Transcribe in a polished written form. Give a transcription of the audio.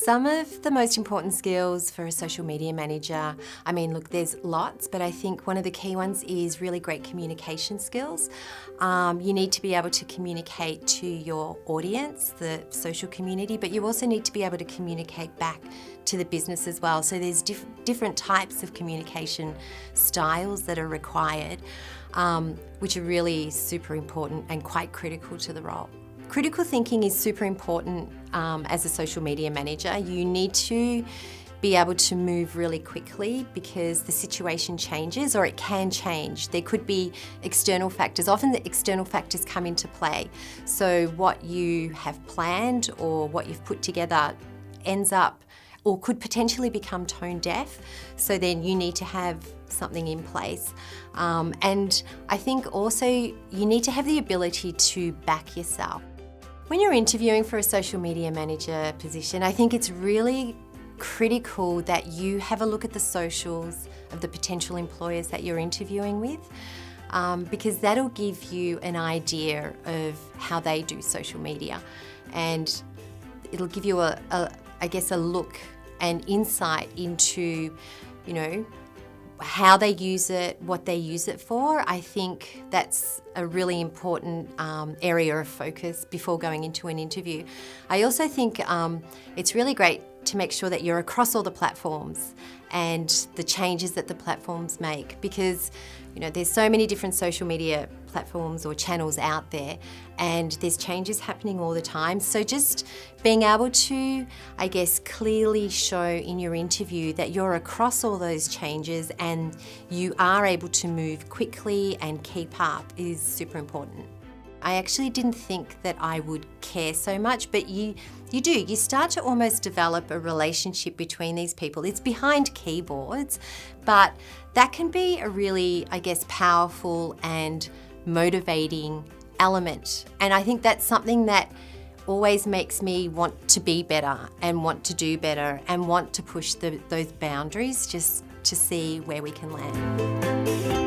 Some of the most important skills for a social media manager, I mean, look, there's lots, but I think one of the key ones is really great communication skills. You need to be able to communicate to your audience, the social community, but you also need to be able to communicate back to the business as well. So there's different types of communication styles that are required, which are really super important and quite critical to the role. Critical thinking is super important as a social media manager. You need to be able to move really quickly because the situation changes, or it can change. There could be external factors. Often the external factors come into play. So what you have planned or what you've put together ends up or could potentially become tone deaf. So then you need to have something in place. And I think also you need to have the ability to back yourself. When you're interviewing for a social media manager position, I think it's really critical that you have a look at the socials of the potential employers that you're interviewing with, because that'll give you an idea of how they do social media, and it'll give you I guess a look and insight into, how they use it, what they use it for. I think that's a really important area of focus before going into an interview. I also think it's really great to make sure that you're across all the platforms and the changes that the platforms make, because there's so many different social media platforms or channels out there, and there's changes happening all the time. So just being able to, I guess, clearly show in your interview that you're across all those changes and you are able to move quickly and keep up is super important. I actually didn't think that I would care so much, but you do. You start to almost develop a relationship between these people. It's behind keyboards, but that can be a really, I guess, powerful and motivating element. And I think that's something that always makes me want to be better and want to do better and want to push those boundaries just to see where we can land.